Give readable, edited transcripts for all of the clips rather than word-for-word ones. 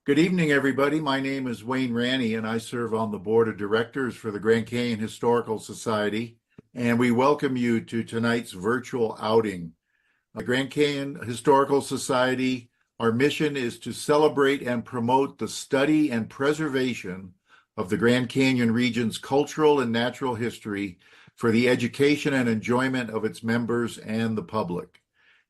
Good evening, everybody. My name is Wayne Ranney, and I serve on the board of directors for the Grand Canyon Historical Society. And we welcome you to tonight's virtual outing. The Grand Canyon Historical Society, our mission is to celebrate and promote the study and preservation of the Grand Canyon region's cultural and natural history for the education and enjoyment of its members and the public.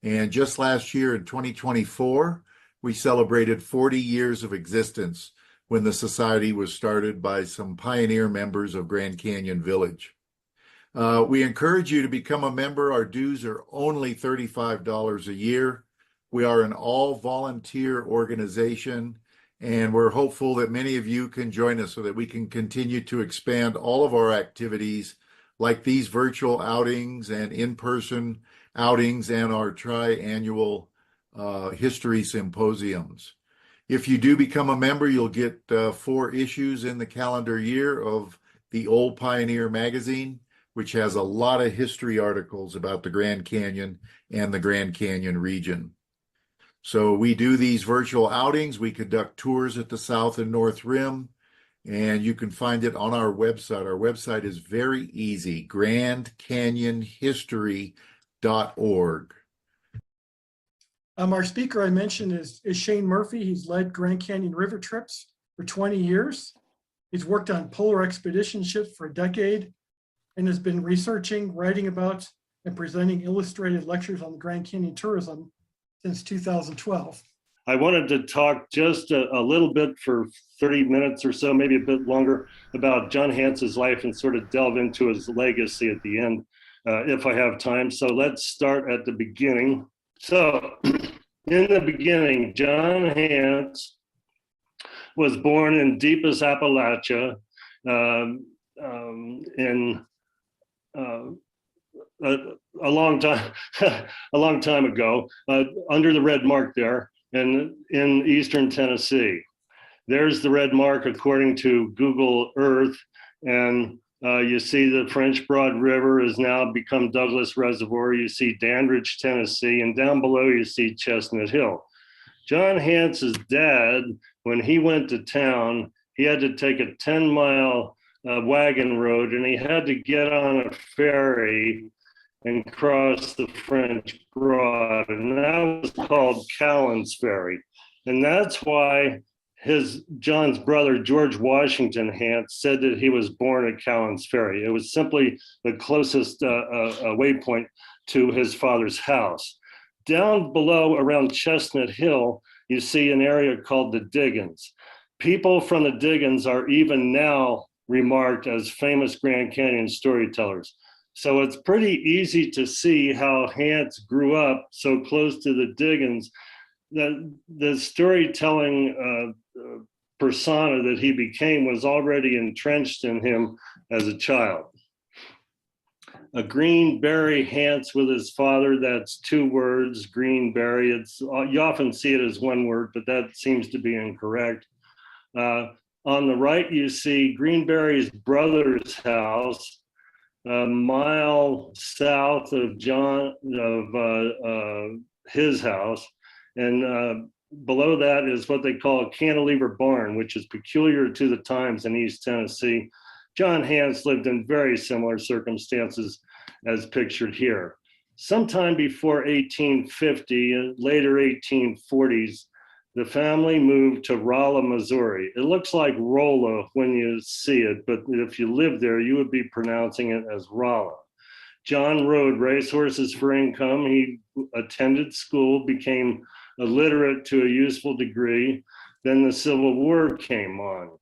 And just last year in 2024, we celebrated 40 years of existence when the society was started by some pioneer members of Grand Canyon Village. We encourage you to become a member. Our dues are only $35 a year. We are an all-volunteer organization, and we're hopeful that many of you can join us so that we can continue to expand all of our activities like these virtual outings and in-person outings and our tri-annual history symposiums. If you do become a member, you'll get 4 issues in the calendar year of the Old Pioneer magazine, which has a lot of history articles about the Grand Canyon and the Grand Canyon region. So we do these virtual outings. We conduct tours at the South and North Rim, and you can find it on our website. Our website is very easy, grandcanyonhistory.org. Our speaker I mentioned is Shane Murphy. He's led Grand Canyon river trips for 20 years. He's worked on polar expedition ships for a decade and has been researching, writing about, and presenting illustrated lectures on Grand Canyon tourism since 2012. I wanted to talk just a little bit for 30 minutes or so, maybe a bit longer, about John Hance's life and sort of delve into his legacy at the end, if I have time. So let's start at the beginning. So in the beginning, John Hance was born in deepest Appalachia a long time ago, under the red mark there, and in eastern Tennessee. There's the red mark according to Google Earth, and you see the French Broad River has now become Douglas Reservoir. You see Dandridge, Tennessee, and down below you see Chestnut Hill. John Hance's dad, when he went to town, he had to take a 10-mile wagon road, and he had to get on a ferry and cross the French Broad, and that was called Callan's Ferry. And that's why John's brother, George Washington Hance, said that he was born at Callan's Ferry. It was simply the closest waypoint to his father's house. Down below around Chestnut Hill, you see an area called the Diggins. People from the Diggins are even now remarked as famous Grand Canyon storytellers. So it's pretty easy to see how Hance grew up so close to the Diggins. The storytelling persona that he became was already entrenched in him as a child. A Greenberry Hance with his father, that's 2 words, Greenberry. You often see it as 1 word, but that seems to be incorrect. On the right, you see Greenberry's brother's house, a mile south of his house. And below that is what they call a cantilever barn, which is peculiar to the times in East Tennessee. John Hance lived in very similar circumstances as pictured here. Sometime before 1850, later 1840s, the family moved to Rolla, Missouri. It looks like Rolla when you see it, but if you lived there, you would be pronouncing it as Rolla. John rode racehorses for income. He attended school, became illiterate to a useful degree. Then the Civil War came on.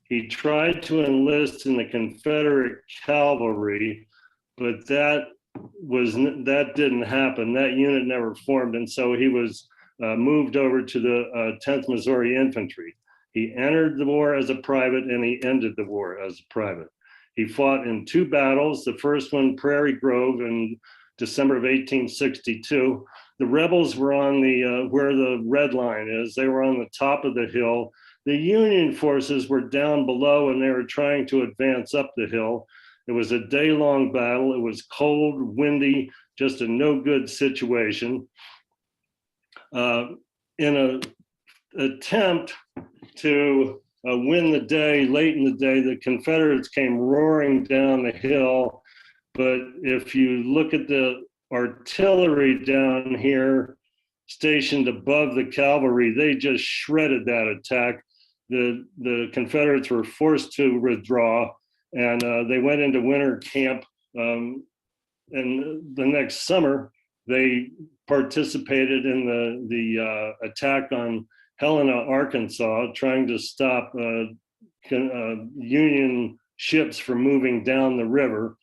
He tried to enlist in the Confederate cavalry, but that didn't happen. That unit never formed, and so he was moved over to the 10th Missouri Infantry. He entered the war as a private, and he ended the war as a private. He fought in 2 battles. The first one, Prairie Grove, in December of 1862. The rebels were on the where the red line is. They were on the top of the hill. The Union forces were down below, and they were trying to advance up the hill. It was a day-long battle. It was cold, windy, just a no-good situation. In a attempt to win the day, late in the day, the Confederates came roaring down the hill. But if you look at the artillery down here stationed above the cavalry, they just shredded that attack. The Confederates were forced to withdraw, and they went into winter camp. And the next summer, they participated in the attack on Helena, Arkansas, trying to stop Union ships from moving down the river.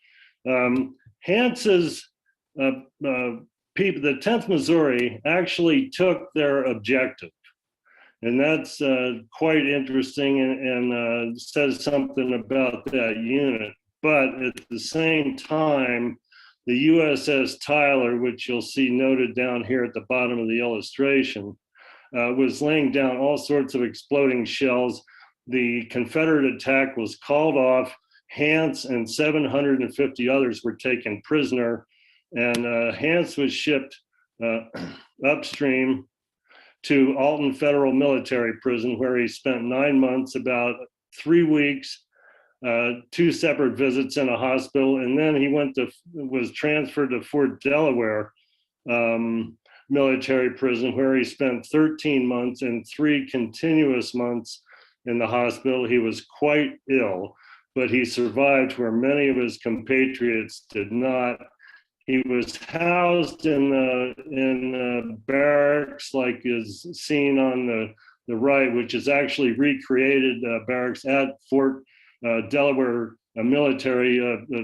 Hance's people, the 10th Missouri, actually took their objective. And that's quite interesting and says something about that unit. But at the same time, the USS Tyler, which you'll see noted down here at the bottom of the illustration, was laying down all sorts of exploding shells. The Confederate attack was called off. Hance and 750 others were taken prisoner, and Hance was shipped upstream to Alton Federal Military Prison, where he spent 9 months, about 3 weeks, 2 separate visits in a hospital, and then he was transferred to Fort Delaware Military Prison, where he spent 13 months and 3 continuous months in the hospital. He was quite ill, but he survived, where many of his compatriots did not. He was housed in barracks, like is seen on the right, which is actually recreated barracks at Fort Delaware Military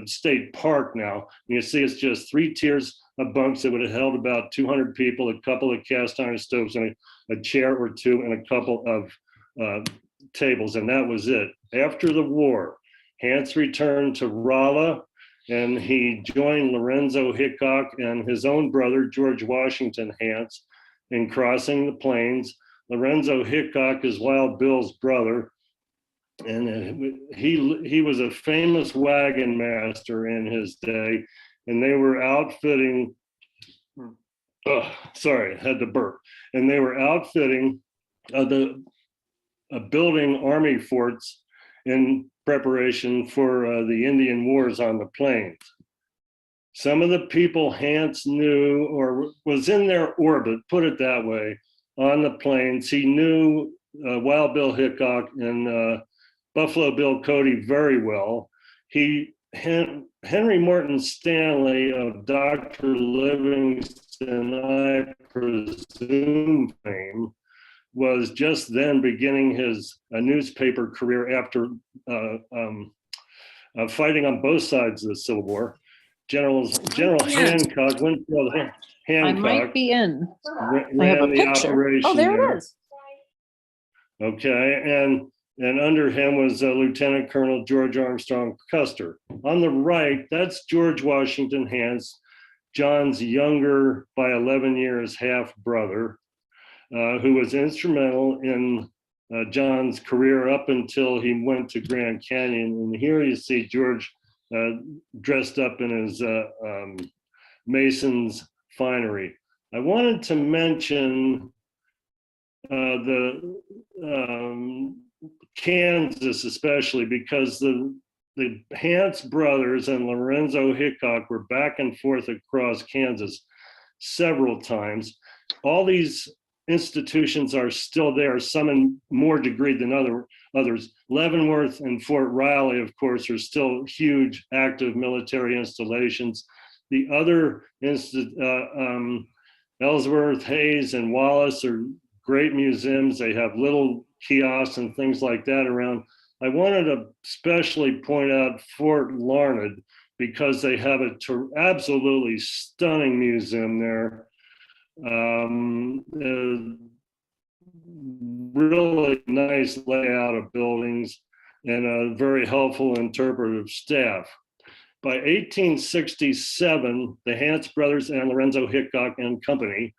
State Park now. You see it's just 3 tiers of bunks that would have held about 200 people, a couple of cast iron stoves, and a chair or 2, and a couple of tables, and that was it. After the war, Hance returned to Rolla, and he joined Lorenzo Hickok and his own brother, George Washington Hance, in crossing the plains. Lorenzo Hickok is Wild Bill's brother, and he was a famous wagon master in his day, and they were outfitting, sorry, I had to burp, and they were outfitting building army forts in preparation for the Indian Wars on the plains. Some of the people Hance knew, or was in their orbit, put it that way, on the plains. He knew Wild Bill Hickok and Buffalo Bill Cody very well. Henry Morton Stanley of Dr. Livingston, I presume, fame, was just then beginning his newspaper career after fighting on both sides of the Civil War. General Hancock, Winfield Hancock. I might be in. Ran I have a the picture. operation Oh, there there. it is. Okay, and under him was Lieutenant Colonel George Armstrong Custer. On the right, that's George Washington Hance, John's younger by 11 years half brother, who was instrumental in John's career up until he went to Grand Canyon. And here you see George dressed up in his Mason's finery. I wanted to mention the Kansas, especially because the Hance brothers and Lorenzo Hickok were back and forth across Kansas several times. All these institutions are still there, some in more degree than others. Leavenworth and Fort Riley, of course, are still huge active military installations. The other Ellsworth, Hayes, and Wallace are great museums. They have little kiosks and things like that around. I wanted to especially point out Fort Larned because they have a absolutely stunning museum there. Really nice layout of buildings and a very helpful interpretive staff. By 1867, the Hance brothers and Lorenzo Hickok and company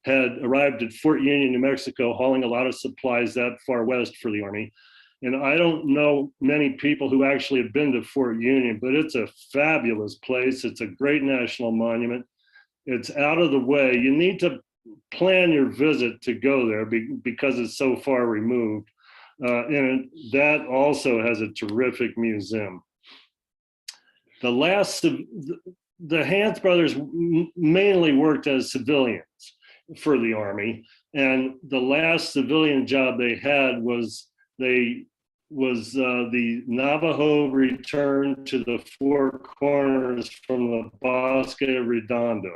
had arrived at Fort Union, New Mexico, hauling a lot of supplies that far west for the Army. And I don't know many people who actually have been to Fort Union, but it's a fabulous place. It's a great national monument. It's out of the way. You need to plan your visit to go there because it's so far removed. And that also has a terrific museum. The Hance brothers mainly worked as civilians for the Army, and the last civilian job they had was the Navajo return to the Four Corners from the Bosque Redondo.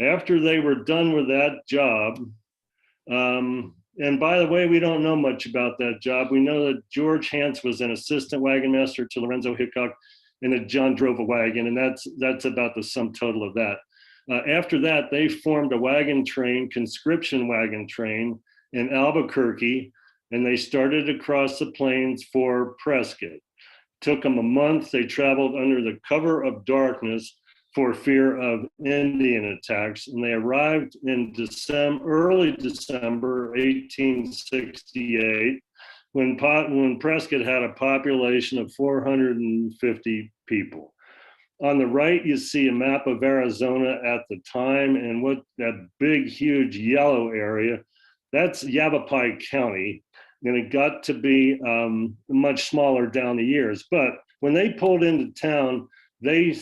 After they were done with that job, and by the way, we don't know much about that job. We know that George Hance was an assistant wagon master to Lorenzo Hickok, and that John drove a wagon, and that's about the sum total of that. After that, they formed a wagon train, conscription wagon train in Albuquerque, and they started across the plains for Prescott. Took them a month. They traveled under the cover of darkness for fear of Indian attacks, and they arrived in early December 1868, when Prescott had a population of 450 people. On the right, you see a map of Arizona at the time, and what that big, huge yellow area, that's Yavapai County, and it got to be much smaller down the years. But when they pulled into town, they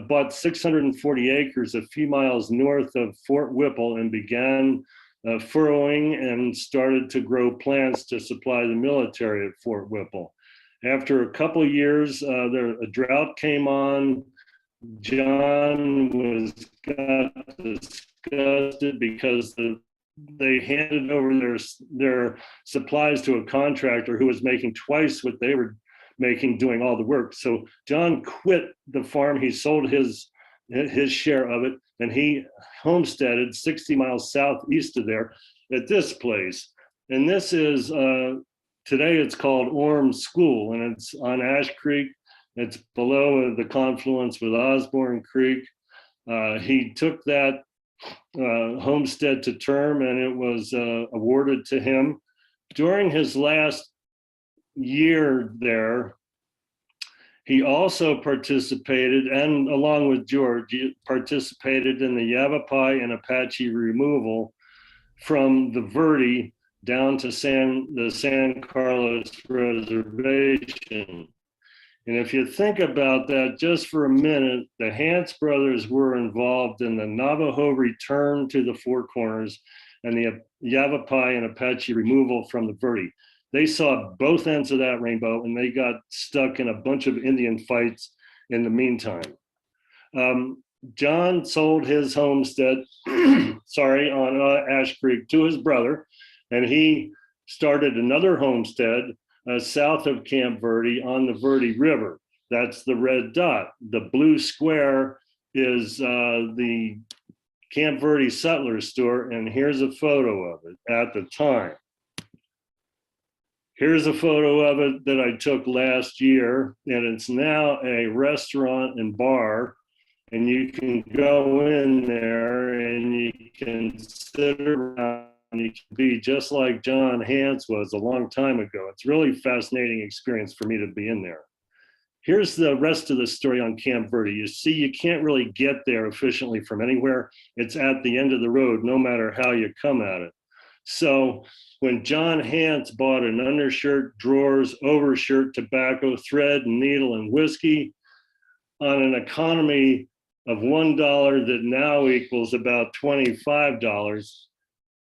bought 640 acres a few miles north of Fort Whipple and began furrowing and started to grow plants to supply the military at Fort Whipple. After a couple of years, a drought came on. John got disgusted because they handed over their supplies to a contractor who was making twice what they were making doing all the work. So John quit the farm. He sold his share of it, and he homesteaded 60 miles southeast of there at this place. And this is, today it's called Orm School, and it's on Ash Creek. It's below the confluence with Osborne Creek. He took that homestead to term, and it was awarded to him. During his last year there, he also participated, and along with George, he participated in the Yavapai and Apache removal from the Verde down to the San Carlos Reservation. And if you think about that just for a minute, the Hance brothers were involved in the Navajo return to the Four Corners and the Yavapai and Apache removal from the Verde. They saw both ends of that rainbow, and they got stuck in a bunch of Indian fights in the meantime. John sold his homestead, on Ash Creek to his brother, and he started another homestead south of Camp Verde on the Verde River. That's the red dot. The blue square is the Camp Verde Sutler store, and here's a photo of it at the time. Here's a photo of it that I took last year, and it's now a restaurant and bar, and you can go in there and you can sit around, and you can be just like John Hance was a long time ago. It's really fascinating experience for me to be in there. Here's the rest of the story on Camp Verde. You see, you can't really get there efficiently from anywhere. It's at the end of the road, no matter how you come at it. So when John Hance bought an undershirt, drawers, overshirt, tobacco, thread, needle, and whiskey on an economy of $1 that now equals about $25,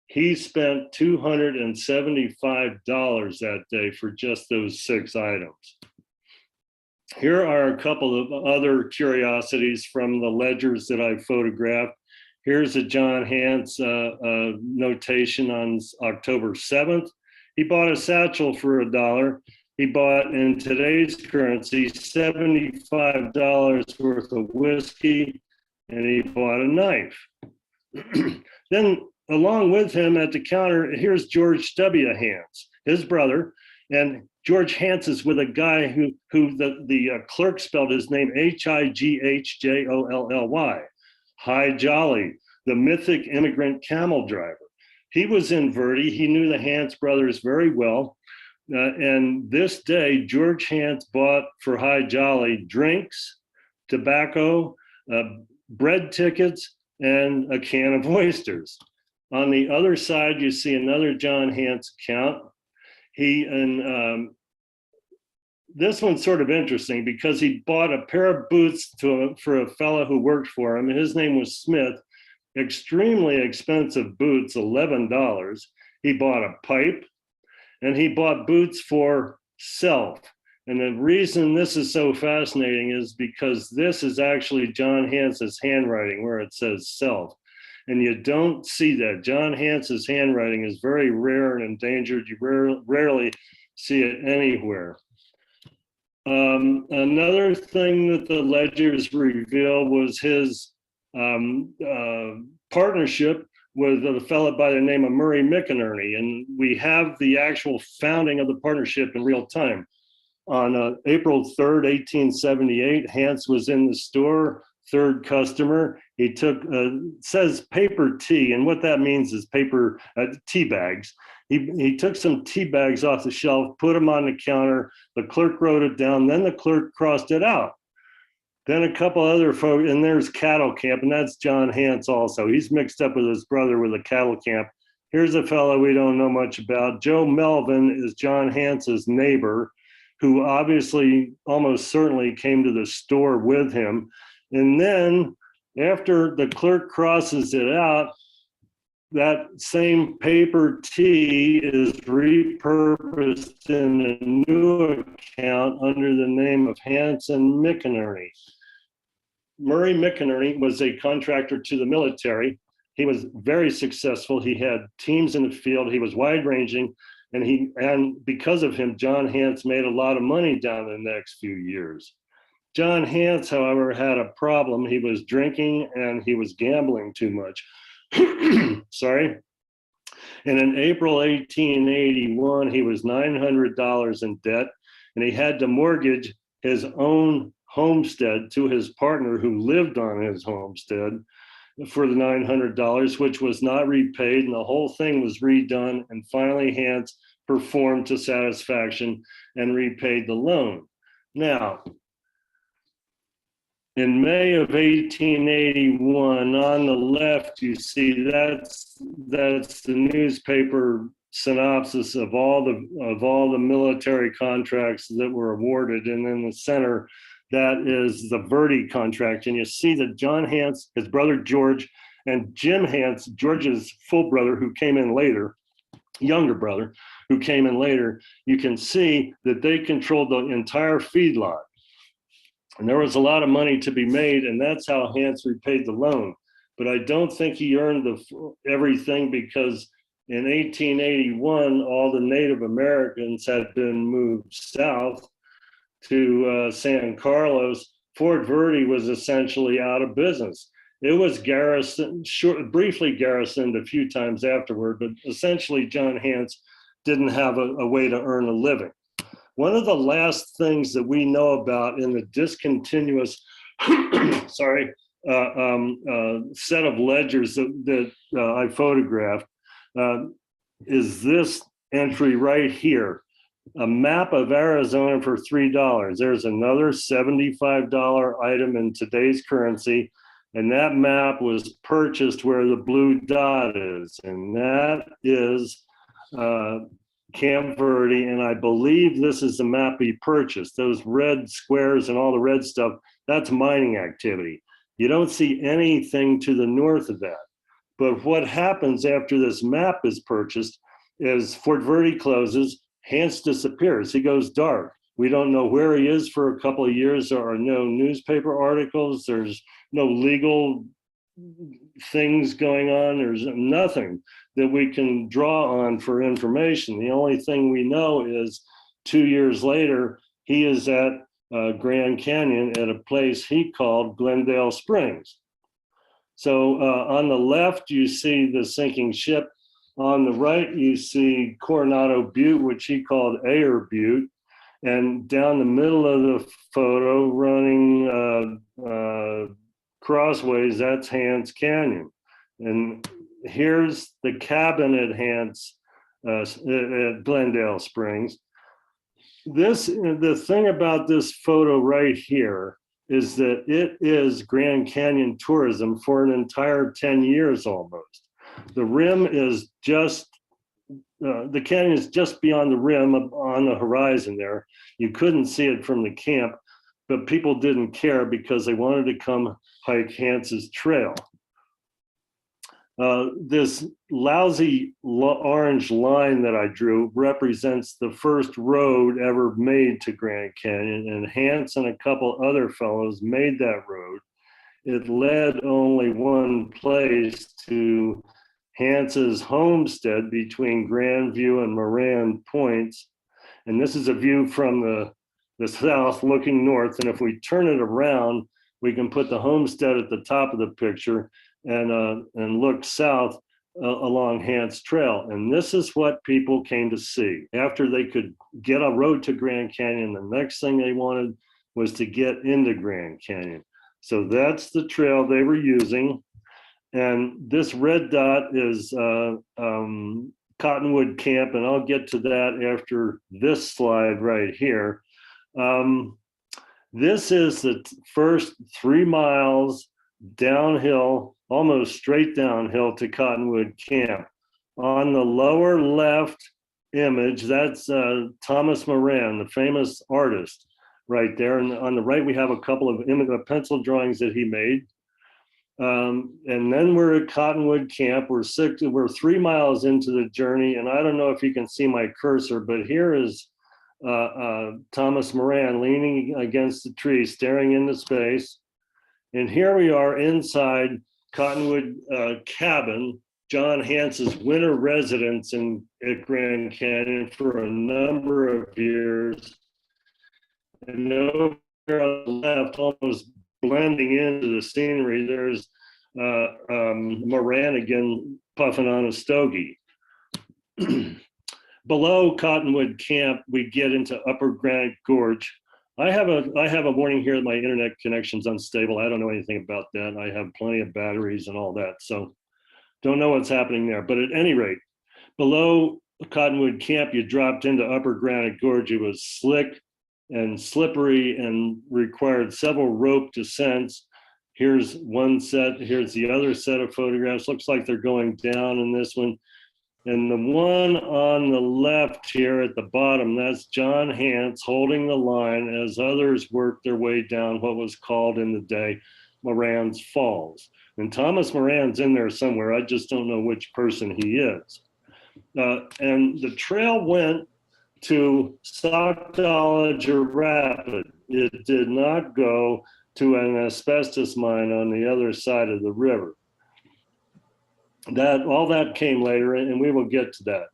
he spent $275 that day for just those 6 items. Here are a couple of other curiosities from the ledgers that I photographed. Here's a John Hance notation on October 7th. He bought a satchel for $1. He bought, in today's currency, $75 worth of whiskey, and he bought a knife. Then along with him at the counter, here's George W. Hance, his brother. And George Hance is with a guy who the clerk spelled his name Highjolly, High Jolly, the mythic immigrant camel driver. He was in Verde. He knew the Hance brothers very well. And this day, George Hance bought for High Jolly drinks, tobacco, bread tickets, and a can of oysters. On the other side, you see another John Hance account. This one's sort of interesting because he bought a pair of boots for a fellow who worked for him. His name was Smith. Extremely expensive boots, $11. He bought a pipe, and he bought boots for self. And the reason this is so fascinating is because this is actually John Hance's handwriting where it says self. And you don't see that. John Hance's handwriting is very rare and endangered. You rarely see it anywhere. Another thing that the ledgers reveal was his partnership with a fellow by the name of Murray McInerney. And we have the actual founding of the partnership in real time. On April 3rd, 1878, Hance was in the store, third customer. He took, says paper tea, and what that means is paper tea bags. He took some tea bags off the shelf, put them on the counter. The clerk wrote it down, then the clerk crossed it out. Then a couple other folks, and there's cattle camp, and that's John Hance also. He's mixed up with his brother with a cattle camp. Here's a fellow we don't know much about. Joe Melvin is John Hance's neighbor, who obviously almost certainly came to the store with him. And then after the clerk crosses it out, that same paper tea is repurposed in a new account under the name of Hance and McInerney. Murray McInerney was a contractor to the military. He was very successful. He had teams in the field. He was wide-ranging. And because of him, John Hance made a lot of money down the next few years. John Hance, however, had a problem. He was drinking and he was gambling too much. Sorry. And in April 1881, he was $900 in debt, and he had to mortgage his own homestead to his partner who lived on his homestead for the $900, which was not repaid, and the whole thing was redone. And finally, Hance performed to satisfaction and repaid the loan. Now, in May of 1881, on the left, you see that's the newspaper synopsis of all the military contracts that were awarded, and in the center, that is the Verdi contract. And you see that John Hance, his brother George, and Jim Hance, George's full brother who came in later, younger brother who came in later, you can see that they controlled the entire feedlot. And there was a lot of money to be made, and that's how Hance repaid the loan. But I don't think he earned everything, because in 1881, all the Native Americans had been moved south to San Carlos. Fort Verde was essentially out of business. It was briefly garrisoned a few times afterward, but essentially John Hance didn't have a way to earn a living. One of the last things that we know about in the discontinuous set of ledgers that I photographed is this entry right here. A map of Arizona for $3. There's another $75 item in today's currency, and that map was purchased where the blue dot is, and that is Camp Verde, and I believe this is the map he purchased. Those red squares and all the red stuff, that's mining activity. You don't see anything to the north of that. But what happens after this map is purchased is Fort Verde closes, Hance disappears. He goes dark. We don't know where he is for a couple of years. There are no newspaper articles. There's no legal things going on. There's nothing that we can draw on for information. The only thing we know is 2 years later, he is at Grand Canyon at a place he called Glendale Springs. So on the left, you see the sinking ship. On the right, you see Coronado Butte, which he called Ayer Butte. And down the middle of the photo, running crossways, that's Hance Canyon. And here's the cabin at Hance, at Glendale Springs. The thing about this photo right here is that it is Grand Canyon tourism for an entire 10 years almost. The rim is just, the canyon is just beyond the rim on the horizon there. You couldn't see it from the camp, but people didn't care because they wanted to come hike Hance's trail. This lousy orange line that I drew represents the first road ever made to Grand Canyon, and Hance and a couple other fellows made that road. It led only one place, to Hance's homestead between Grandview and Moran Points. And this is a view from the south looking north. And if we turn it around, we can put the homestead at the top of the picture and look south along Hance Trail. And this is what people came to see. After they could get a road to Grand Canyon, the next thing they wanted was to get into Grand Canyon. So that's the trail they were using. And this red dot is Cottonwood Camp, and I'll get to that after this slide right here. This is the first 3 miles downhill, almost straight downhill to Cottonwood Camp. On the lower left image, that's Thomas Moran, the famous artist, right there. And on the right, we have a couple of pencil drawings that he made. And then we're at Cottonwood Camp. We're 3 miles into the journey, and I don't know if you can see my cursor, but here is Thomas Moran leaning against the tree, staring into space. And here we are inside Cottonwood Cabin, John Hance's winter residence at Grand Canyon for a number of years. And over on the left, almost blending into the scenery, there's Moran again puffing on a stogie. Below Cottonwood Camp, we get into Upper Granite Gorge. I have a warning here that my internet connection's unstable. I don't know anything about that. I have plenty of batteries and all that, so don't know what's happening there. But at any rate, below Cottonwood Camp, you dropped into Upper Granite Gorge. It was slick and slippery and required several rope descents. Here's one set, here's the other set of photographs. Looks like they're going down in this one. And the one on the left here at the bottom, that's John Hance holding the line as others worked their way down what was called in the day Moran's Falls. And Thomas Moran's in there somewhere. I just don't know which person he is. And the trail went to Sockdolliger Rapid. It did not go to an asbestos mine on the other side of the river. All that came later, and we will get to that.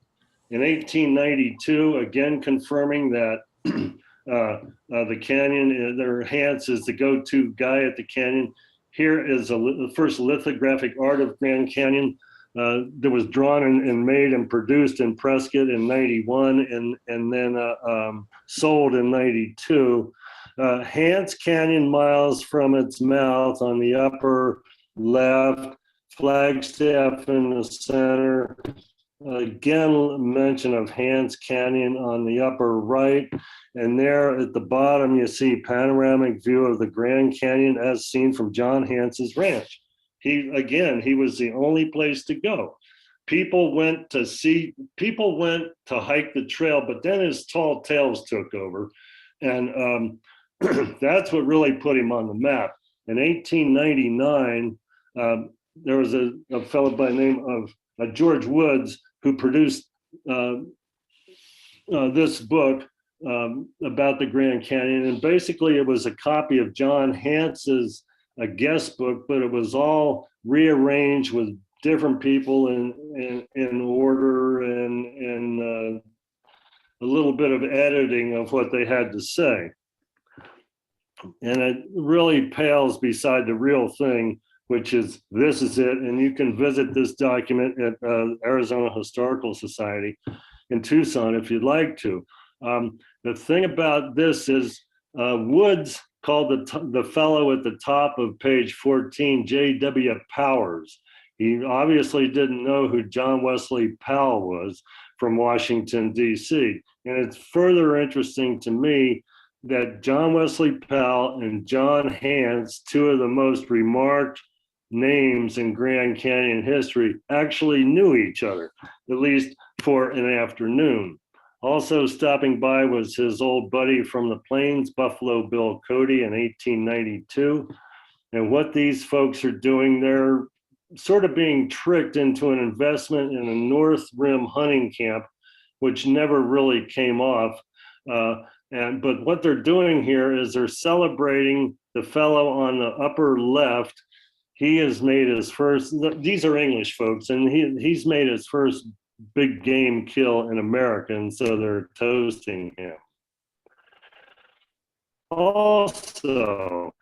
In 1892, again confirming that the canyon, Hance is the go-to guy at the canyon. Here is the first lithographic art of Grand Canyon that was drawn and made and produced in Prescott in 91 and then sold in 92. Hance Canyon miles from its mouth on the upper left, Flagstaff in the center. Again, mention of Hance Canyon on the upper right. And there at the bottom, you see panoramic view of the Grand Canyon as seen from John Hance's ranch. He was the only place to go. People went to hike the trail, but then his tall tales took over. And that's what really put him on the map. In 1899, there was a fellow by the name of George Woods who produced this book about the Grand Canyon. And basically it was a copy of John Hance's guest book, but it was all rearranged with different people in order and a little bit of editing of what they had to say. And it really pales beside the real thing, which is, this is it. And you can visit this document at Arizona Historical Society in Tucson if you'd like to. The thing about this is Woods called the fellow at the top of page 14, J.W. Powers. He obviously didn't know who John Wesley Powell was from Washington, D.C. And it's further interesting to me that John Wesley Powell and John Hance, two of the most remarked names in Grand Canyon history actually knew each other, at least for an afternoon. Also stopping by was his old buddy from the plains, Buffalo Bill Cody, in 1892. And what these folks are doing, they're sort of being tricked into an investment in a North Rim hunting camp, which never really came off. But what they're doing here is they're celebrating the fellow on the upper left. He has made his first, these are English folks, and he's made his first big game kill in America, and so they're toasting him. Also,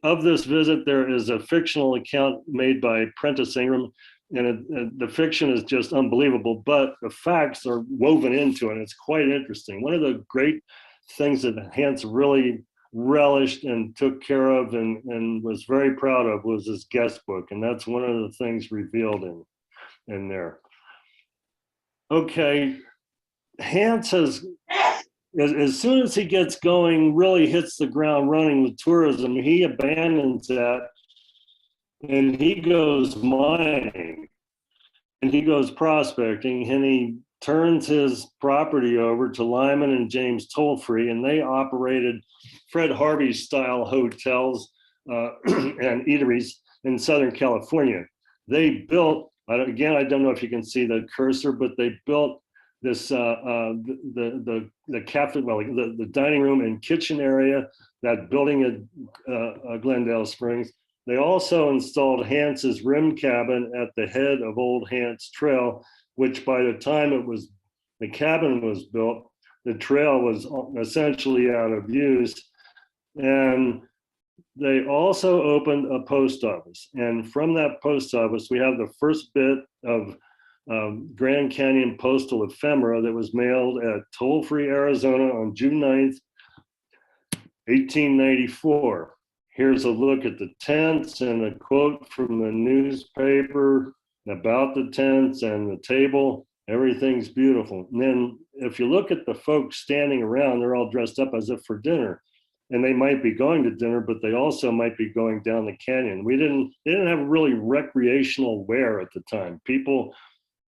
of this visit, there is a fictional account made by Prentice Ingram, and the fiction is just unbelievable, but the facts are woven into it. It's quite interesting. One of the great things that Hance really relished and took care of and was very proud of was his guest book, and that's one of the things revealed in there. Okay, Hance has, as soon as he gets going, really hits the ground running with tourism, he abandons that and he goes mining and he goes prospecting, and he turns his property over to Lyman and James Tollfree, and they operated Fred Harvey style hotels and eateries in Southern California. They built, again, I don't know if you can see the cursor, but they built this the captain, well, the dining room and kitchen area, that building at Glendale Springs. They also installed Hance's rim cabin at the head of Old Hance Trail, which by the time the cabin was built, the trail was essentially out of use. And they also opened a post office. And from that post office, we have the first bit of Grand Canyon postal ephemera that was mailed at Tollfree, Arizona on June 9th, 1894. Here's a look at the tents and a quote from the newspaper about the tents and the table. Everything's beautiful. And then if you look at the folks standing around, they're all dressed up as if for dinner. And they might be going to dinner, but they also might be going down the canyon. They didn't have really recreational wear at the time. People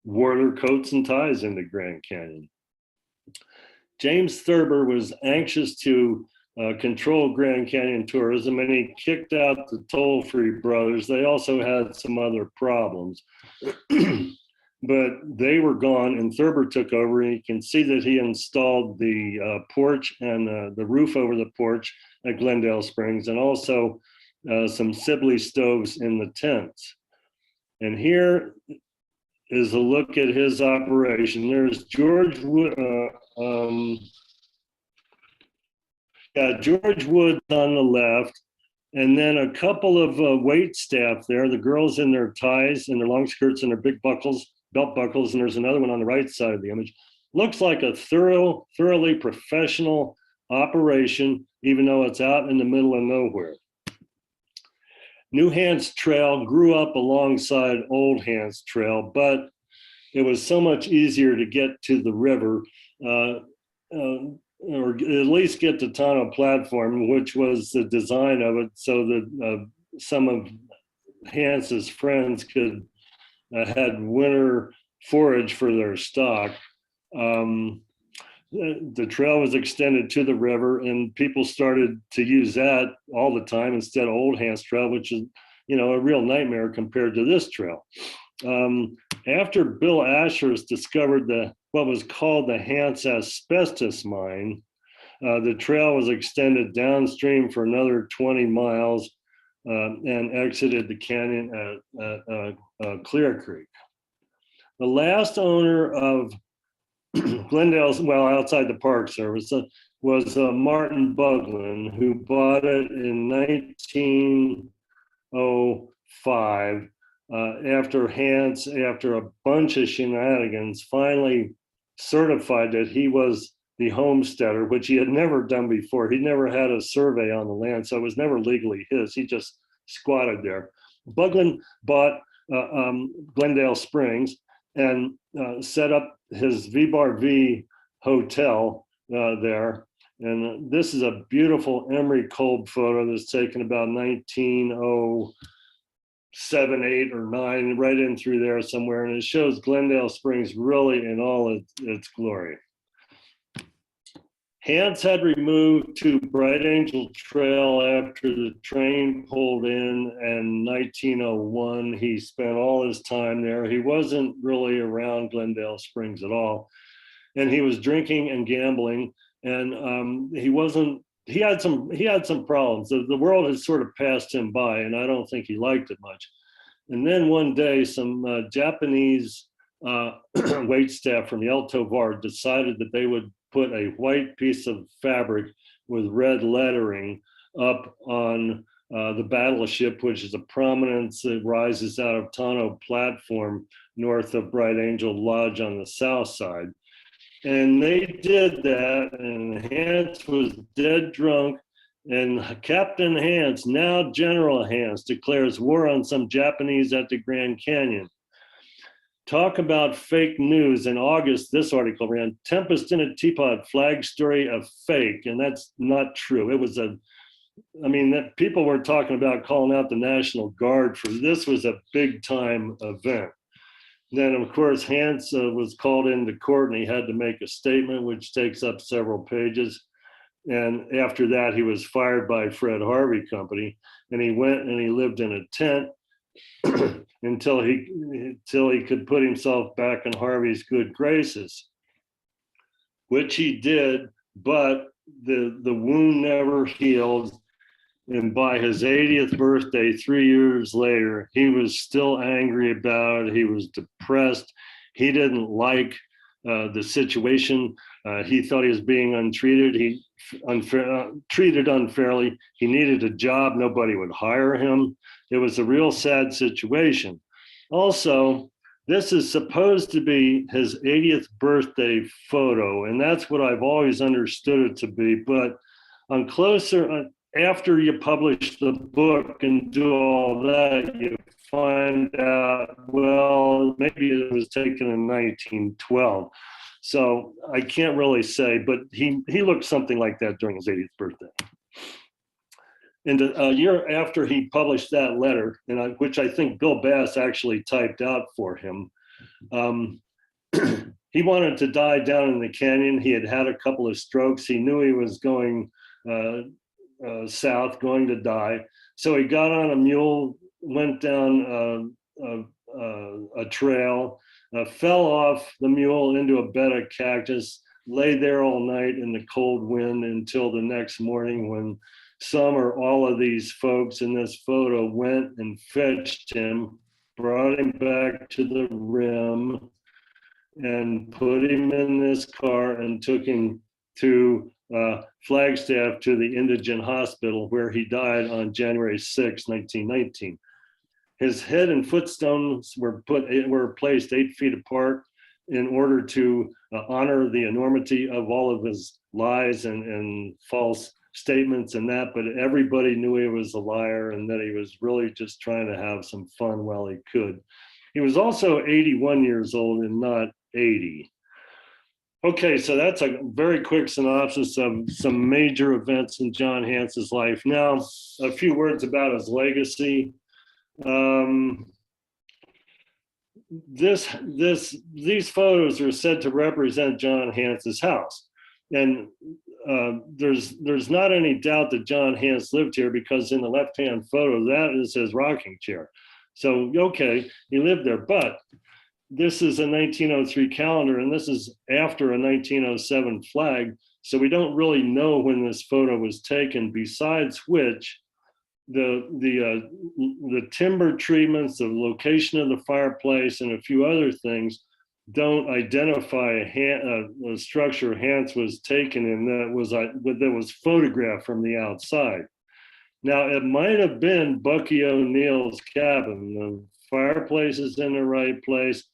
wore their coats and ties in the Grand Canyon. James Thurber was anxious to control Grand Canyon tourism, and he kicked out the Tollfree brothers. They also had some other problems, but they were gone, and Thurber took over. And you can see that he installed the porch and the roof over the porch at Glendale Springs, and also some Sibley stoves in the tents. And here is a look at his operation. There's George Wood. George Wood on the left, and then a couple of wait staff there, the girls in their ties and their long skirts and their big buckles, belt buckles, and there's another one on the right side of the image. Looks like a thoroughly professional operation, even though it's out in the middle of nowhere. New Hance Trail grew up alongside Old Hance Trail, but it was so much easier to get to the river, or at least get to Tonto Platform, which was the design of it, so that some of Hance's friends could had winter forage for their stock. The trail was extended to the river, and people started to use that all the time instead of Old Hance Trail, which is, a real nightmare compared to this trail. After Bill Ashurst discovered what was called the Hance asbestos mine, the trail was extended downstream for another 20 miles and exited the canyon at Clear Creek. The last owner of Glendale's, outside the Park Service, was Martin Buglin, who bought it in 1905 after Hance, after a bunch of shenanigans, finally certified that he was the homesteader, which he had never done before. He'd never had a survey on the land, so it was never legally his. He just squatted there. Buglin bought Glendale Springs and set up his V-Bar V hotel there. And this is a beautiful Emery Kolb photo that's taken about 1907, 8, or 9, right in through there somewhere. And it shows Glendale Springs really in all its glory. Hance had removed to Bright Angel Trail after the train pulled in 1901. He spent all his time there. He wasn't really around Glendale Springs at all. And he was drinking and gambling, and he had some problems. The world has sort of passed him by, and I don't think he liked it much. And then one day, some Japanese wait staff from El Tovar decided that they would put a white piece of fabric with red lettering up on the battleship, which is a prominence that rises out of Tonto Platform north of Bright Angel Lodge on the south side. And they did that, and Hance was dead drunk, and Captain Hance, now General Hance, declares war on some Japanese at the Grand Canyon. Talk about fake news. In August, this article ran, "Tempest in a Teapot, flag story of fake," and that's not true. It was that people were talking about calling out the National Guard for this. Was a big time event. Then, of course, Hance was called into court, and he had to make a statement, which takes up several pages. And after that, he was fired by Fred Harvey Company, and he went and he lived in a tent until he could put himself back in Harvey's good graces, which he did. But the wound never healed. And by his 80th birthday, 3 years later, he was still angry about it. He was depressed. He didn't like the situation. He thought he was being treated unfairly. He needed a job. Nobody would hire him. It was a real sad situation. Also, this is supposed to be his 80th birthday photo, and that's what I've always understood it to be. But after you publish the book and do all that, you find out, well, maybe it was taken in 1912. So I can't really say, but he looked something like that during his 80th birthday. And a year after he published that letter, which I think Bill Bass actually typed out for him, he wanted to die down in the canyon. He had a couple of strokes. He knew he was going south, going to die. So he got on a mule, went down a trail, fell off the mule into a bed of cactus, lay there all night in the cold wind until the next morning, when some or all of these folks in this photo went and fetched him, brought him back to the rim, and put him in this car and took him to Flagstaff, to the Indigent Hospital, where he died on January 6, 1919. His head and footstones were placed 8 feet apart in order to honor the enormity of all of his lies and false statements and that, but everybody knew he was a liar and that he was really just trying to have some fun while he could. He was also 81 years old and not 80. Okay, so that's a very quick synopsis of some major events in John Hance's life. Now, a few words about his legacy. These photos are said to represent John Hance's house. And there's not any doubt that John Hance lived here, because in the left-hand photo, that is his rocking chair. So, okay, he lived there, but this is a 1903 calendar, and this is after a 1907 flag. So we don't really know when this photo was taken, besides which the timber treatments, the location of the fireplace, and a few other things don't identify a structure Hance was taken in that was photographed from the outside. Now, it might have been Bucky O'Neill's cabin. The fireplace is in the right place,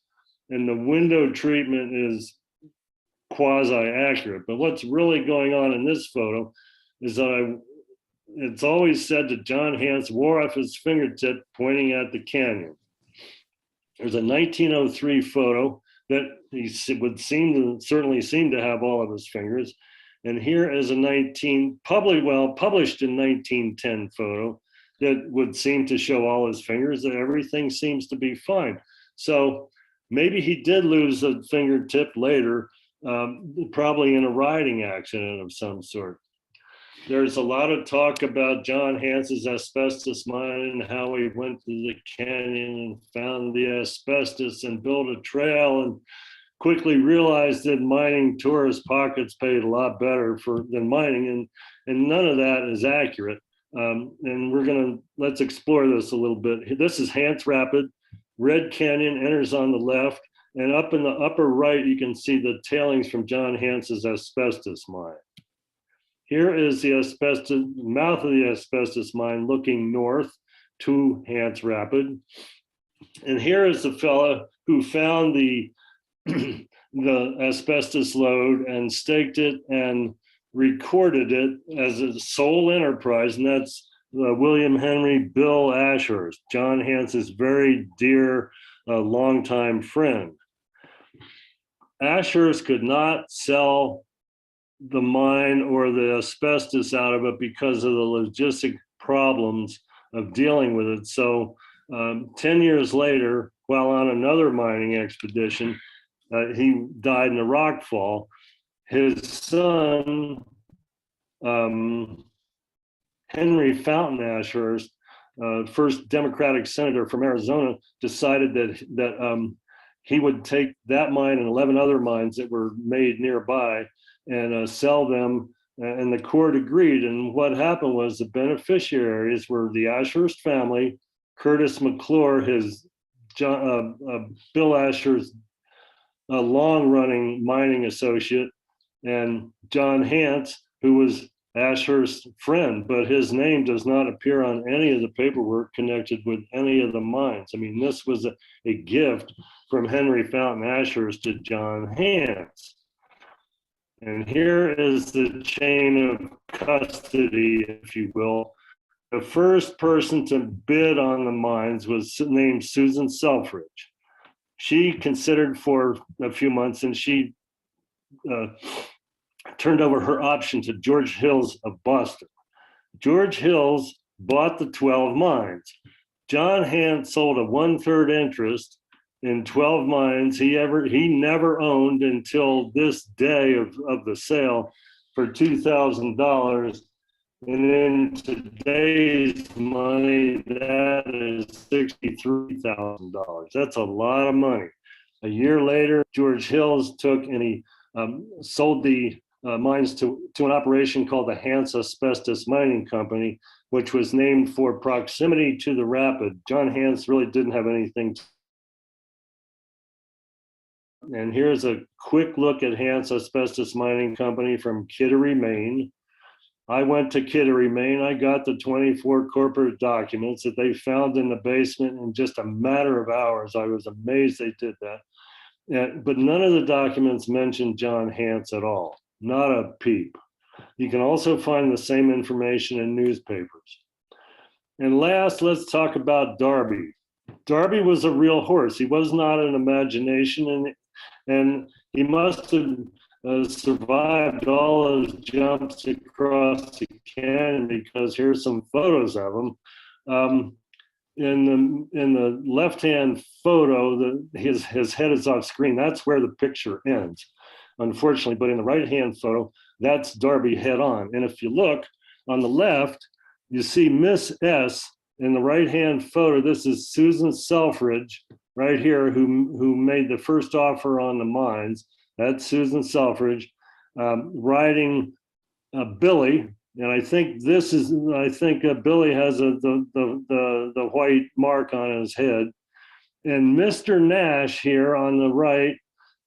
and the window treatment is quasi-accurate. But what's really going on in this photo is that it's always said that John Hance wore off his fingertip pointing at the canyon. There's a 1903 photo that he would certainly seem to have all of his fingers. And here is a published in 1910 photo that would seem to show all his fingers, that everything seems to be fine. So maybe he did lose a fingertip later, probably in a riding accident of some sort. There's a lot of talk about John Hance's asbestos mine and how he went to the canyon and found the asbestos and built a trail and quickly realized that mining tourist pockets paid a lot better than mining, and none of that is accurate. And let's explore this a little bit. This is Hance Rapid. Red Canyon enters on the left, and up in the upper right, you can see the tailings from John Hance's asbestos mine. Here is the mouth of the asbestos mine looking north to Hance Rapid. And here is the fella who found the asbestos load and staked it and recorded it as a sole enterprise, and that's William Henry Bill Ashurst, John Hance's very dear longtime friend. Ashurst could not sell the mine or the asbestos out of it because of the logistic problems of dealing with it. So 10 years later, while on another mining expedition, he died in a rock fall. His son, Henry Fountain Ashurst, first Democratic senator from Arizona, decided that he would take that mine and 11 other mines that were made nearby and sell them, and the court agreed. And what happened was the beneficiaries were the Ashurst family, Curtis McClure, his Bill Ashurst's long-running mining associate, and John Hance, who was Ashurst's friend, but his name does not appear on any of the paperwork connected with any of the mines. I mean, this was a gift from Henry Fountain Ashurst to John Hance. And here is the chain of custody, if you will. The first person to bid on the mines was named Susan Selfridge. She considered for a few months, and she turned over her option to George Hills of Boston. George Hills bought the 12 mines. John Hance sold a 1/3 interest in 12 mines he never owned until this day of the sale for $2,000. And in today's money, that is $63,000. That's a lot of money. A year later, George Hills took and he sold the mines to an operation called the Hance Asbestos Mining Company, which was named for proximity to the rapid. John Hance really didn't have anything. And here's a quick look at Hance Asbestos Mining Company from Kittery, Maine. I went to Kittery, Maine. I got the 24 corporate documents that they found in the basement in just a matter of hours. I was amazed they did that. But none of the documents mention John Hance at all, not a peep. You can also find the same information in newspapers. And last, let's talk about Darby. Darby was a real horse. He was not an imagination, and he must have survived all those jumps across the canyon, because here's some photos of him. In the left-hand photo, his head is off screen. That's where the picture ends, unfortunately. But in the right-hand photo, that's Darby head on. And if you look on the left, you see Miss S in the right-hand photo. This is Susan Selfridge right here, who made the first offer on the mines. That's Susan Selfridge riding Billy. And I think Billy has the white mark on his head. And Mr. Nash here on the right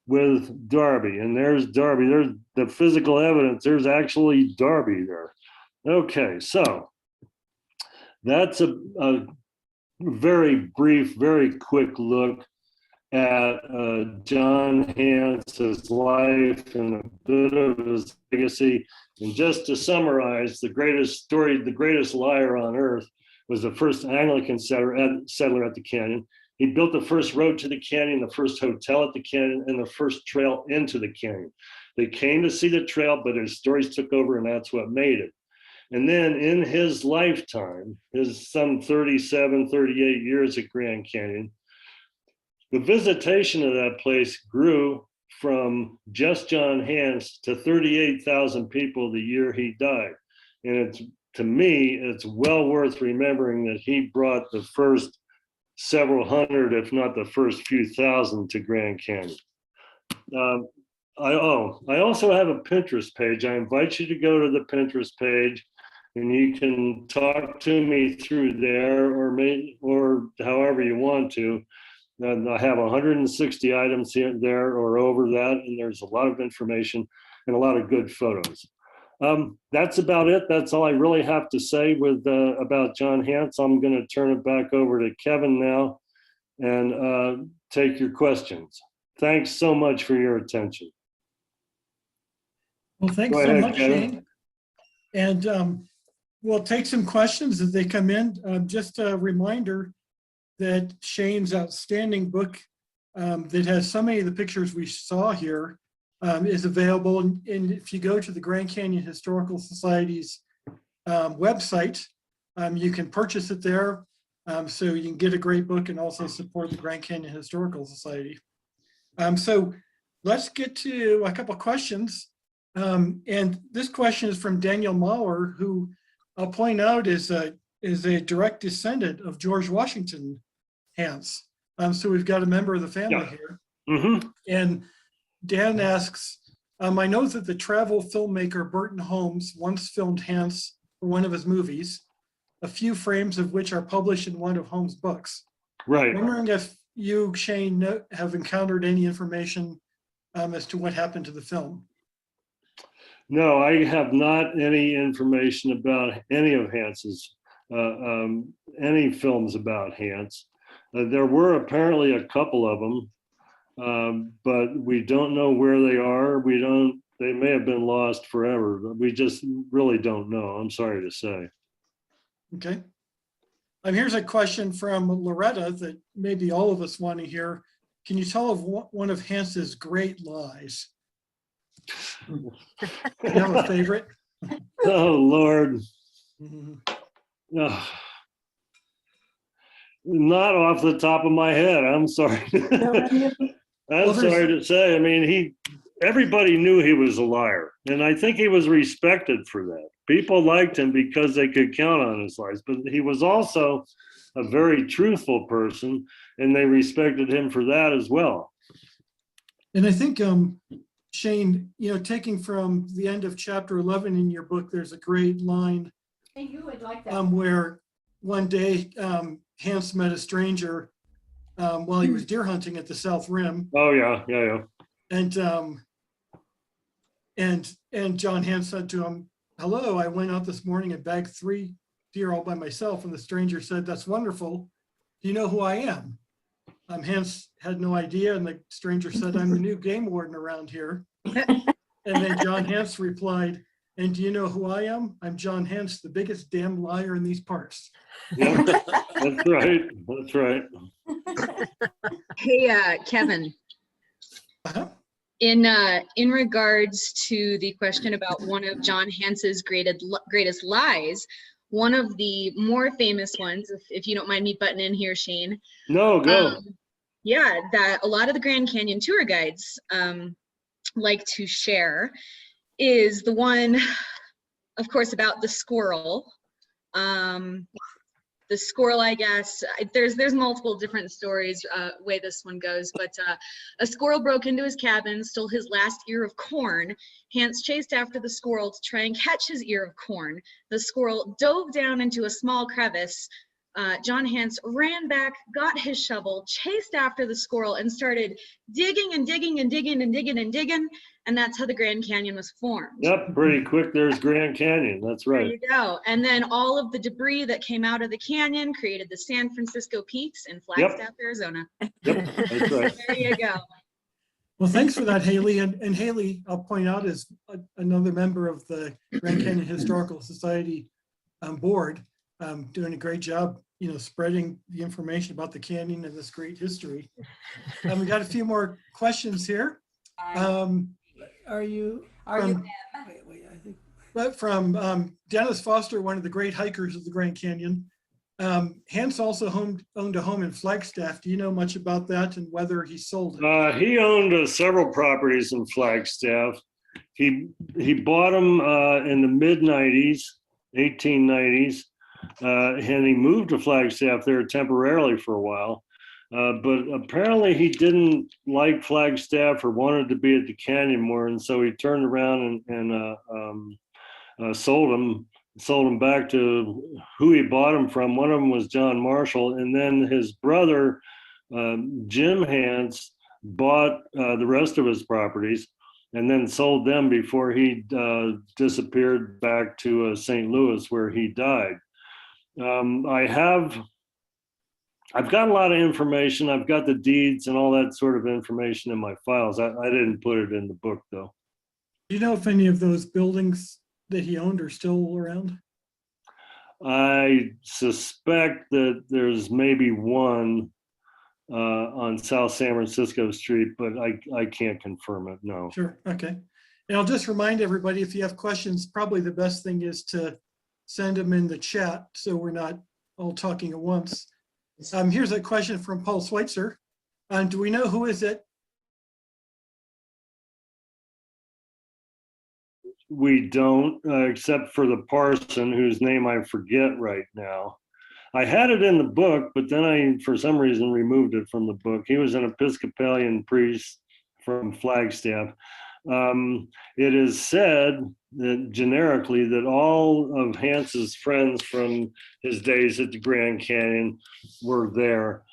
with Darby. And there's Darby. There's the physical evidence. There's actually Darby there. Okay, so that's a very brief, very quick look at John Hance's life and a bit of his legacy. And just to summarize, the greatest liar on earth was the first Anglican settler at the canyon. He built the first road to the canyon, the first hotel at the canyon, and the first trail into the canyon. They came to see the trail, but his stories took over, and that's what made it. And then in his lifetime, his some 37, 38 years at Grand Canyon, the visitation of that place grew from just John Hance to 38,000 people the year he died. And it's, to me, it's well worth remembering that he brought the first several hundred, if not the first few thousand, to Grand Canyon. I also have a Pinterest page. I invite you to go to the Pinterest page, and you can talk to me through there, or however you want to. And I have 160 items here, there, or over that, and there's a lot of information and a lot of good photos. That's about it. That's all I really have to say about John Hance. I'm going to turn it back over to Kevin now and take your questions. Thanks so much for your attention. Well, thanks Go so ahead, much, Kevin. Shane. And we'll take some questions as they come in. Just a reminder that Shane's outstanding book that has so many of the pictures we saw here is available. And if you go to the Grand Canyon Historical Society's website, you can purchase it there. So you can get a great book and also support the Grand Canyon Historical Society. So let's get to a couple of questions. And this question is from Daniel Maurer, who I'll point out is a direct descendant of George Washington Hance. So we've got a member of the family here. Mm-hmm. And Dan asks, I know that the travel filmmaker Burton Holmes once filmed Hance for one of his movies, a few frames of which are published in one of Holmes' books. Right. I'm wondering if you, Shane, have encountered any information as to what happened to the film. No, I have not any information about any of Hance's, any films about Hance. There were apparently a couple of them, but we don't know where they are. They may have been lost forever, but we just really don't know. I'm sorry to say. Okay. Here's a question from Loretta that maybe all of us want to hear. Can you tell of one of Hance's great lies? Do you have a favorite? Oh, Lord. Mhm. Oh. Not off the top of my head. I'm sorry. I'm sorry to say. I mean, everybody knew he was a liar, and I think he was respected for that. People liked him because they could count on his lies, but he was also a very truthful person, and they respected him for that as well. And I think, Shane, taking from the end of chapter 11 in your book, there's a great line where one day Hance met a stranger while he was deer hunting at the South Rim. Oh, yeah. And John Hance said to him, "Hello, I went out this morning and bagged 3 deer all by myself." And the stranger said, "That's wonderful. Do you know who I am?" Hance had no idea, and the stranger said, "I'm the new game warden around here." And then John Hance replied, "And do you know who I am? I'm John Hance, the biggest damn liar in these parts." Yeah, that's right. That's right. Hey, Kevin. Uh-huh. In regards to the question about one of John Hance's greatest lies, one of the more famous ones, if you don't mind me butting in here, Shane. No, go. Yeah, that a lot of the Grand Canyon tour guides like to share is the one, of course, about the squirrel. The squirrel, I guess, there's multiple different stories way this one goes, but a squirrel broke into his cabin, stole his last ear of corn. Hance chased after the squirrel to try and catch his ear of corn. The squirrel dove down into a small crevice. John Hance ran back, got his shovel, chased after the squirrel, and started digging and digging and digging and digging and digging. And that's how the Grand Canyon was formed. Yep, pretty quick. There's Grand Canyon. That's right. There you go. And then all of the debris that came out of the canyon created the San Francisco Peaks in Flagstaff, Arizona. Yep, that's right. There you go. Well, thanks for that, Haley. And Haley, I'll point out, is another member of the Grand Canyon Historical Society board, doing a great job spreading the information about the canyon and this great history. We got a few more questions here. Are you From, them? Wait, I think. but from Dennis Foster, one of the great hikers of the Grand Canyon. Hance also owned a home in Flagstaff. Do you know much about that and whether he sold it? He owned several properties in Flagstaff. He bought them in the mid 90s, 1890s, and he moved to Flagstaff there temporarily for a while. But apparently he didn't like Flagstaff or wanted to be at the canyon more, and so he turned around and sold them back to who he bought them from. One of them was John Marshall, and then his brother Jim Hance bought the rest of his properties and then sold them before he disappeared back to St. Louis, where he died. I've got a lot of information. I've got the deeds and all that sort of information in my files. I didn't put it in the book, though. Do you know if any of those buildings that he owned are still around? I suspect that there's maybe one on South San Francisco Street, but I can't confirm it, no. Sure, okay. And I'll just remind everybody, if you have questions, probably the best thing is to send them in the chat so we're not all talking at once. Here's a question from Paul Schweitzer. Do we know who is it? We don't, except for the parson whose name I forget right now. I had it in the book, but then I, for some reason, removed it from the book. He was an Episcopalian priest from Flagstaff. It is said that generically that all of Hance's friends from his days at the Grand Canyon were there.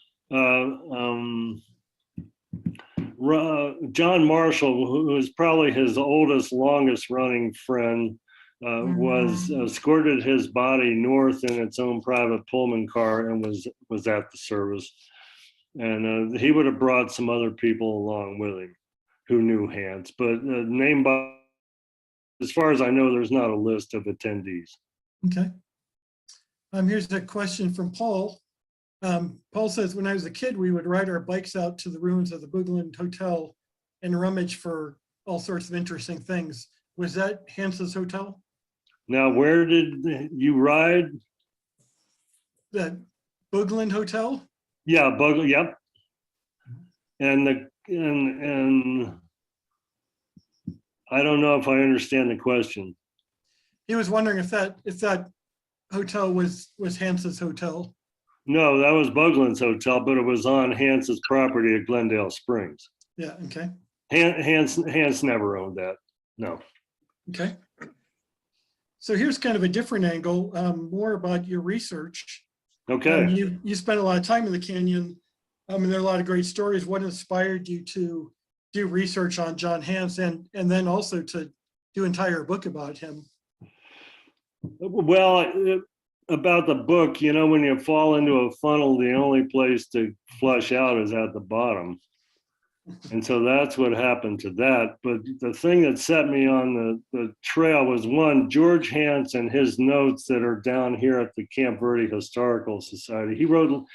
John Marshall, who is probably his oldest, longest running friend, was escorted his body north in its own private Pullman car and was at the service. And he would have brought some other people along with him who knew Hance, but as far as I know, there's not a list of attendees. Okay. Here's a question from Paul. Paul says, when I was a kid, we would ride our bikes out to the ruins of the Boogland Hotel and rummage for all sorts of interesting things. Was that Hance's hotel? Now, where did you ride? The Boogland Hotel? Yeah, yep. And I don't know if I understand the question. He was wondering if that hotel was Hance's hotel. No, that was Boogland's hotel, but it was on Hance's property at Glendale Springs. Yeah, okay. Hance never owned that. No. Okay. So here's kind of a different angle, more about your research. Okay. You spent a lot of time in the canyon, and there are a lot of great stories. What inspired you to do research on John Hance and then also to do an entire book about him? Well, about the book, when you fall into a funnel, the only place to flush out is at the bottom. And so that's what happened to that. But the thing that set me on the trail was, one, George Hance and his notes that are down here at the Camp Verde Historical Society. He wrote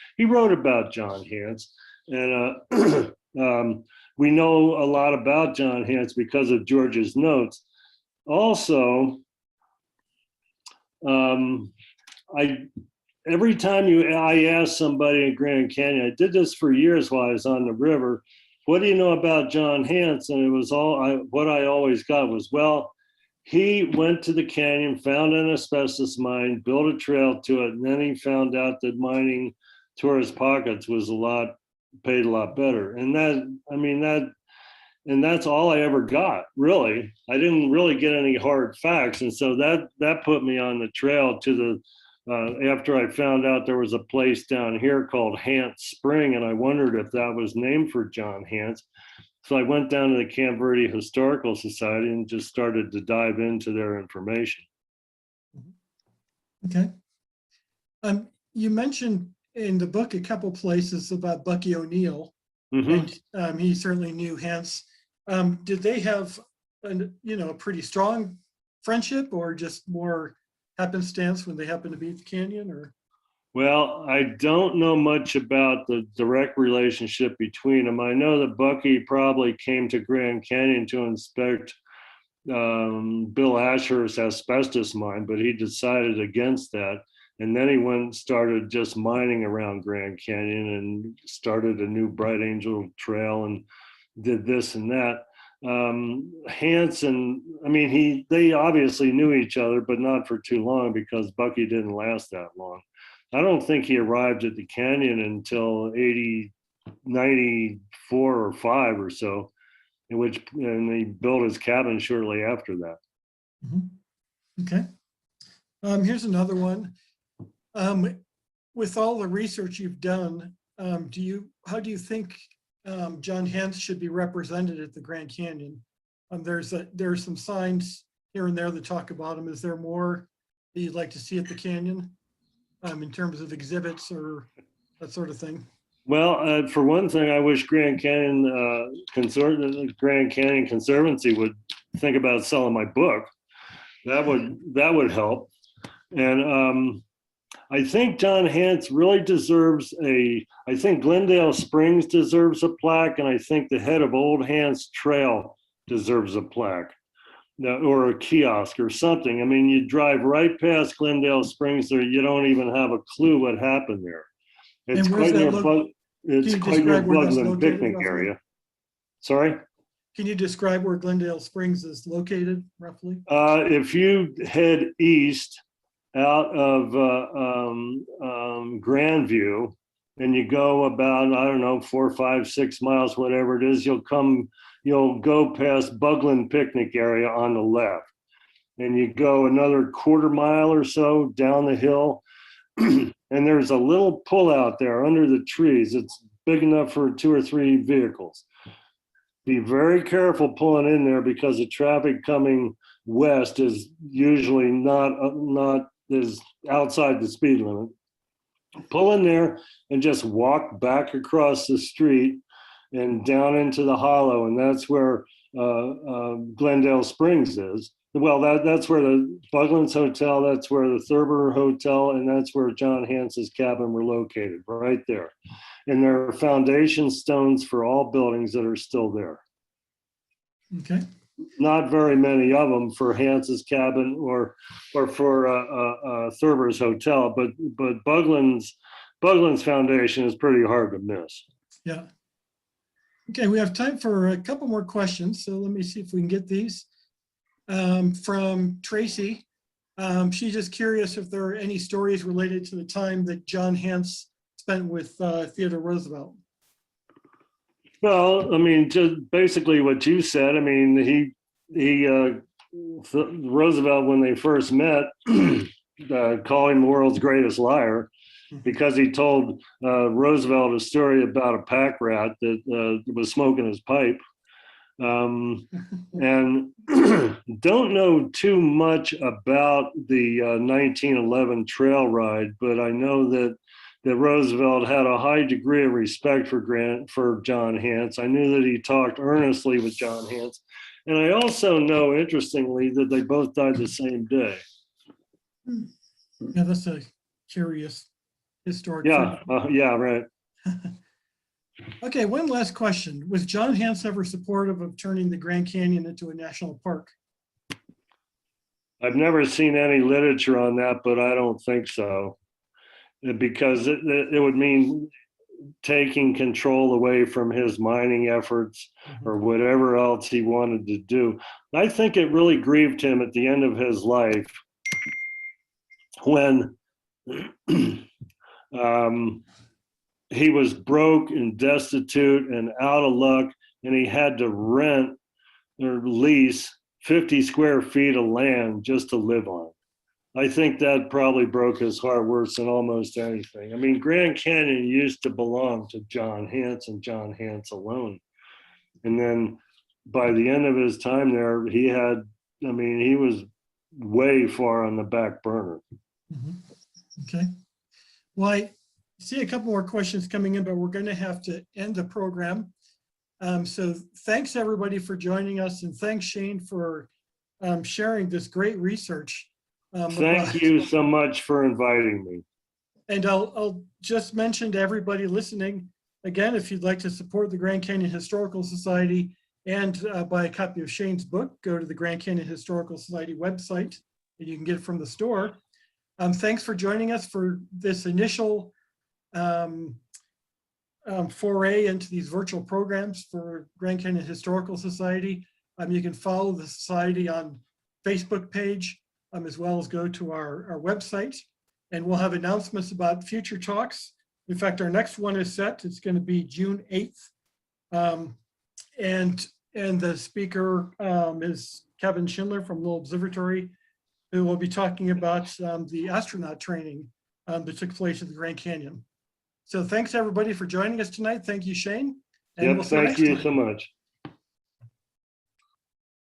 about John Hance. And we know a lot about John Hance because of George's notes. Also, every time I asked somebody in Grand Canyon, I did this for years while I was on the river, what do you know about John Hance? And it was what I always got was, well, he went to the canyon, found an asbestos mine, built a trail to it, and then he found out that mining tourist pockets was paid a lot better. And that's all I ever got, really. I didn't really get any hard facts. And so that put me on the trail to the, after I found out there was a place down here called Hance Spring, and I wondered if that was named for John Hance. So I went down to the Camp Verde Historical Society and just started to dive into their information. Okay. You mentioned in the book a couple places about Bucky O'Neill, and he certainly knew Hance. Did they have a pretty strong friendship, or just more happenstance when they happened to be at the canyon? Or Well, I don't know much about the direct relationship between them. I know that Bucky probably came to Grand Canyon to inspect Bill Asher's asbestos mine, but he decided against that. And then he went and started just mining around Grand Canyon and started a new Bright Angel Trail and did this and that. Hance and they obviously knew each other, but not for too long because Bucky didn't last that long. I don't think he arrived at the canyon until 94 or 5 or so, and he built his cabin shortly after that. Mhm. Okay. Here's another one. With all the research you've done, how do you think John Hance should be represented at the Grand Canyon? There's some signs here and there that talk about him. Is there more that you'd like to see at the canyon in terms of exhibits or that sort of thing? Well, for one thing, I wish Grand Canyon Conservancy would think about selling my book. That would help. And I think John Hance really deserves I think Glendale Springs deserves a plaque, and I think the head of Old Hance Trail deserves a plaque or a kiosk or something. I mean, you drive right past Glendale Springs there, you don't even have a clue what happened there. It's And where's quite near that it's you quite near describe where that's Bugland located, picnic roughly? area. Sorry? Can you describe where Glendale Springs is located roughly? If you head east out of Grandview and you go about, I don't know, 4, 5, 6 miles, whatever it is, you'll go past Bugland picnic area on the left. And you go another quarter mile or so down the hill. And there's a little pull out there under the trees. It's big enough for 2 or 3 vehicles. Be very careful pulling in there because the traffic coming west is usually not is outside the speed limit. Pull in there and just walk back across the street and down into the hollow, and that's where Glendale Springs is. Well, that's where the Buglands Hotel, that's where the Thurber Hotel, and that's where John Hance's cabin were located, right there. And there are foundation stones for all buildings that are still there. Okay. Not very many of them for Hance's cabin or for Thurber's Hotel, but Bugland's foundation is pretty hard to miss. Yeah. Okay, we have time for a couple more questions, so let me see if we can get these. From Tracy, she's just curious if there are any stories related to the time that John Hance spent with Theodore Roosevelt. Well, I mean, just basically what you said. I mean, Roosevelt, when they first met, called him the world's greatest liar because he told Roosevelt a story about a pack rat that was smoking his pipe. And don't know too much about the 1911 trail ride, but I know that Roosevelt had a high degree of respect for John Hance. I knew that he talked earnestly with John Hance. And I also know, interestingly, that they both died the same day. Yeah, that's a curious historic. Yeah, yeah, right. Okay, one last question. Was John Hance ever supportive of turning the Grand Canyon into a national park? I've never seen any literature on that, but I don't think so. Because it would mean taking control away from his mining efforts or whatever else he wanted to do. I think it really grieved him at the end of his life when he was broke and destitute and out of luck, and he had to rent or lease 50 square feet of land just to live on. I think that probably broke his heart worse than almost anything. I mean, Grand Canyon used to belong to John Hance and John Hance alone. And then by the end of his time there, he was way far on the back burner. Okay. Well, I see a couple more questions coming in, but we're going to have to end the program. So thanks everybody for joining us, and thanks Shane for sharing this great research. Thank you so much for inviting me. And I'll just mention to everybody listening, again, if you'd like to support the Grand Canyon Historical Society and buy a copy of Shane's book, go to the Grand Canyon Historical Society website, and you can get it from the store. Thanks for joining us for this initial foray into these virtual programs for Grand Canyon Historical Society. You can follow the society on Facebook page, as well as go to our website, and we'll have announcements about future talks. In fact, our next one is set. It's going to be June 8th. And the speaker is Kevin Schindler from Lowell Observatory, who will be talking about the astronaut training that took place at the Grand Canyon. So thanks everybody for joining us tonight. Thank you, Shane. And Yep, we'll see you thank next you time. so much.